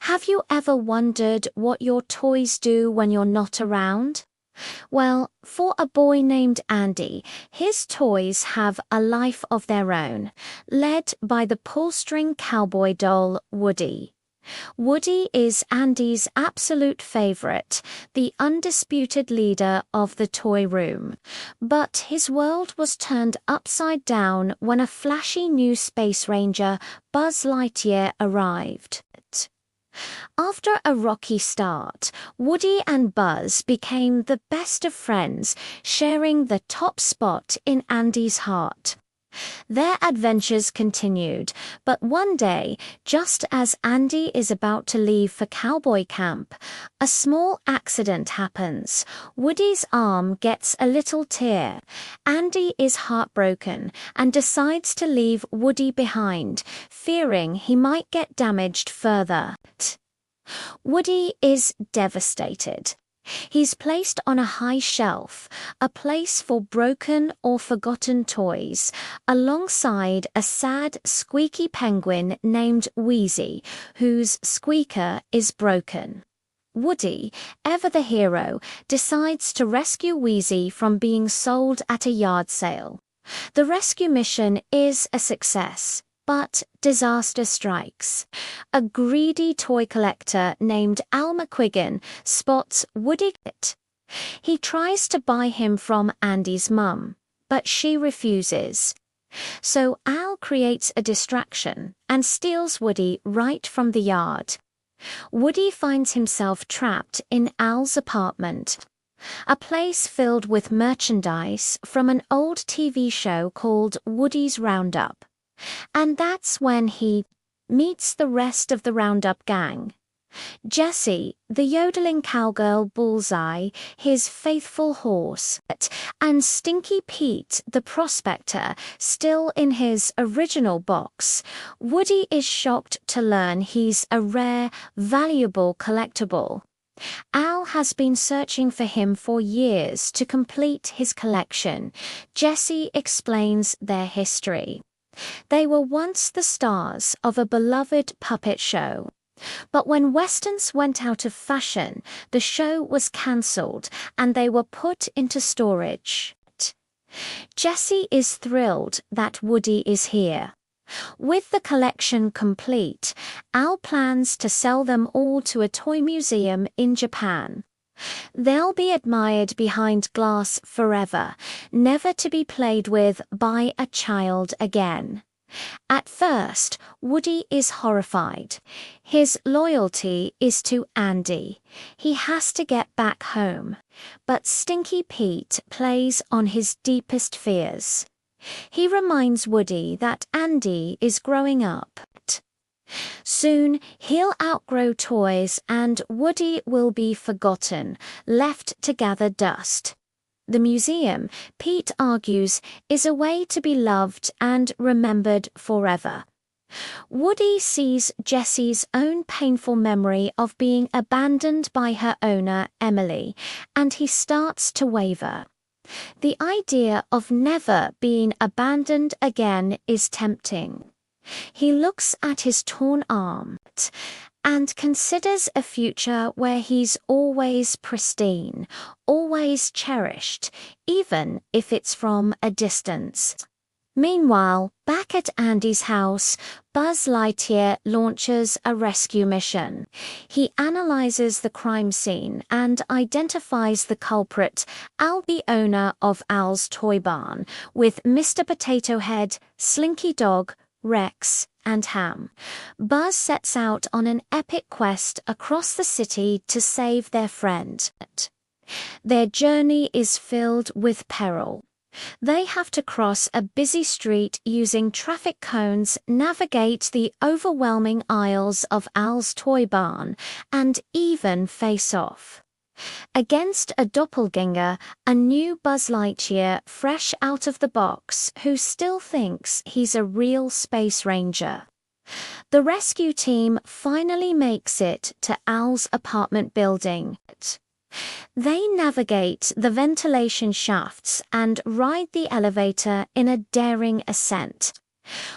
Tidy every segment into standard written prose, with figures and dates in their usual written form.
Have you ever wondered what your toys do when you're not around? Well, for a boy named Andy, his toys have a life of their own, led by the pull-string cowboy doll, Woody. Woody is Andy's absolute favorite, the undisputed leader of the toy room. But his world was turned upside down when a flashy new space ranger, Buzz Lightyear, arrived. After a rocky start, Woody and Buzz became the best of friends, sharing the top spot in Andy's heart. Their adventures continued, but one day, just as Andy is about to leave for cowboy camp, a small accident happens. Woody's arm gets a little tear. Andy is heartbroken and decides to leave Woody behind, fearing he might get damaged further. Woody is devastated. He's placed on a high shelf, a place for broken or forgotten toys, alongside a sad, squeaky penguin named Wheezy, whose squeaker is broken. Woody, ever the hero, decides to rescue Wheezy from being sold at a yard sale. The rescue mission is a success. But disaster strikes. A greedy toy collector named McWhiggin spots Woody. He tries to buy him from Andy's mum, but she refuses. So Al creates a distraction and steals Woody right from the yard. Woody finds himself trapped in Al's apartment, a place filled with merchandise from an old TV show called Woody's Roundup. And that's when he meets the rest of the Roundup gang. Jessie, the yodeling cowgirl Bullseye, his faithful horse, and Stinky Pete, the prospector, still in his original box. Woody is shocked to learn he's a rare, valuable collectible. Al has been searching for him for years to complete his collection. Jessie explains their history. They were once the stars of a beloved puppet show. But when westerns went out of fashion, the show was cancelled and they were put into storage. Jessie is thrilled that Woody is here. With the collection complete, Al plans to sell them all to a toy museum in Japan. They'll be admired behind glass forever, never to be played with by a child again. At first, Woody is horrified. His loyalty is to Andy. He has to get back home. But Stinky Pete plays on his deepest fears. He reminds Woody that Andy is growing up. Soon, he'll outgrow toys and Woody will be forgotten, left to gather dust. The museum, Pete argues, is a way to be loved and remembered forever. Woody sees Jessie's own painful memory of being abandoned by her owner, Emily, and he starts to waver. The idea of never being abandoned again is tempting. He looks at his torn arm and considers a future where he's always pristine, always cherished, even if it's from a distance. Meanwhile, back at Andy's house, Buzz Lightyear launches a rescue mission. He analyzes the crime scene and identifies the culprit, Al, the owner of Al's toy barn, with Mr. Potato Head, Slinky Dog, Rex, and Ham. Buzz sets out on an epic quest across the city to save their friend. Their journey is filled with peril. They have to cross a busy street using traffic cones, navigate the overwhelming aisles of Al's toy barn, and even face off against a doppelganger, a new Buzz Lightyear fresh out of the box who still thinks he's a real space ranger. The rescue team finally makes it to Al's apartment building. They navigate the ventilation shafts and ride the elevator in a daring ascent.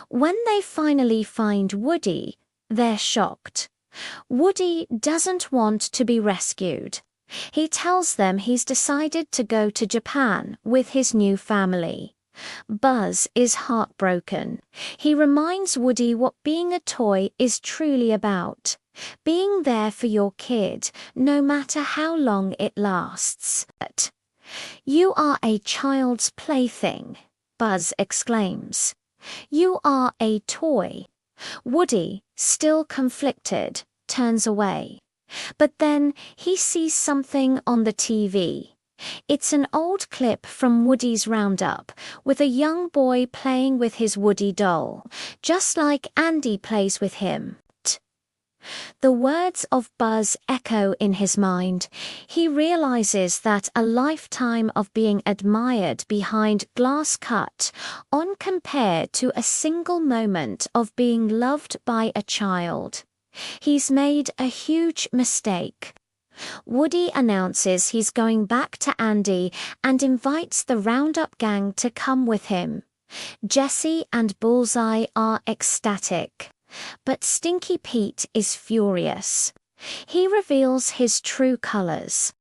When they finally find Woody, they're shocked. Woody doesn't want to be rescued. He tells them he's decided to go to Japan with his new family. Buzz is heartbroken. He reminds Woody what being a toy is truly about. Being there for your kid, no matter how long it lasts. "You are a child's plaything," Buzz exclaims. "You are a toy." Woody, still conflicted, turns away. But then he sees something on the TV. It's an old clip from Woody's Roundup, with a young boy playing with his Woody doll, just like Andy plays with him. The words of Buzz echo in his mind. He realizes that a lifetime of being admired behind glass cut on compared to a single moment of being loved by a child. He's made a huge mistake. Woody announces he's going back to Andy and invites the Roundup gang to come with him. Jessie and Bullseye are ecstatic. But Stinky Pete is furious. He reveals his true colors.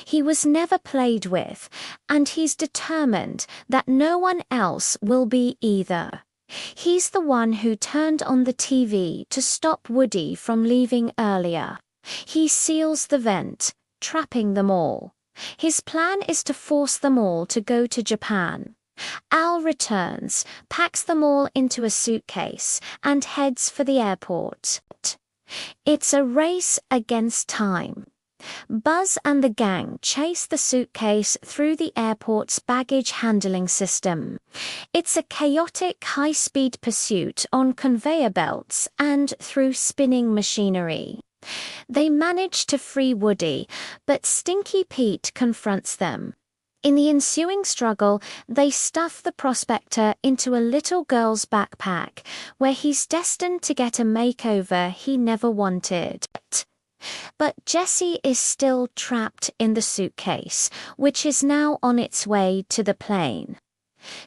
He was never played with, and he's determined that no one else will be either. He's the one who turned on the TV to stop Woody from leaving earlier. He seals the vent, trapping them all. His plan is to force them all to go to Japan. Al returns, packs them all into a suitcase, and heads for the airport. It's a race against time. Buzz and the gang chase the suitcase through the airport's baggage handling system. It's a chaotic high-speed pursuit on conveyor belts and through spinning machinery. They manage to free Woody, but Stinky Pete confronts them. In the ensuing struggle, they stuff the prospector into a little girl's backpack, where he's destined to get a makeover he never wanted. But Jessie is still trapped in the suitcase, which is now on its way to the plane.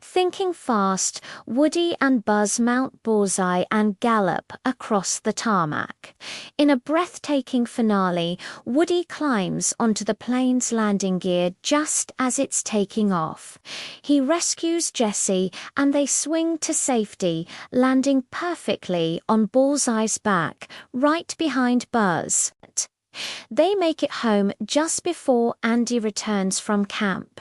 Thinking fast, Woody and Buzz mount Bullseye and gallop across the tarmac. In a breathtaking finale, Woody climbs onto the plane's landing gear just as it's taking off. He rescues Jessie and they swing to safety, landing perfectly on Bullseye's back, right behind Buzz. They make it home just before Andy returns from camp.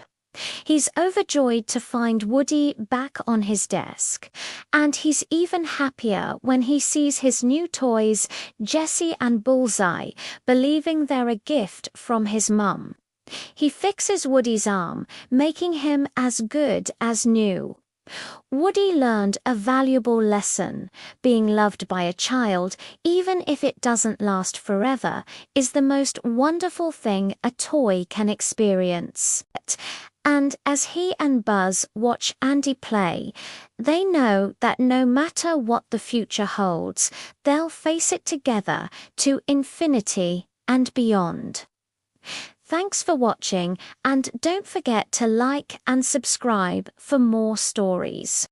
He's overjoyed to find Woody back on his desk, and he's even happier when he sees his new toys, Jessie and Bullseye, believing they're a gift from his mum. He fixes Woody's arm, making him as good as new. Woody learned a valuable lesson. Being loved by a child, even if it doesn't last forever, is the most wonderful thing a toy can experience. And as he and Buzz watch Andy play, they know that no matter what the future holds, they'll face it together to infinity and beyond. Thanks for watching, and don't forget to like and subscribe for more stories.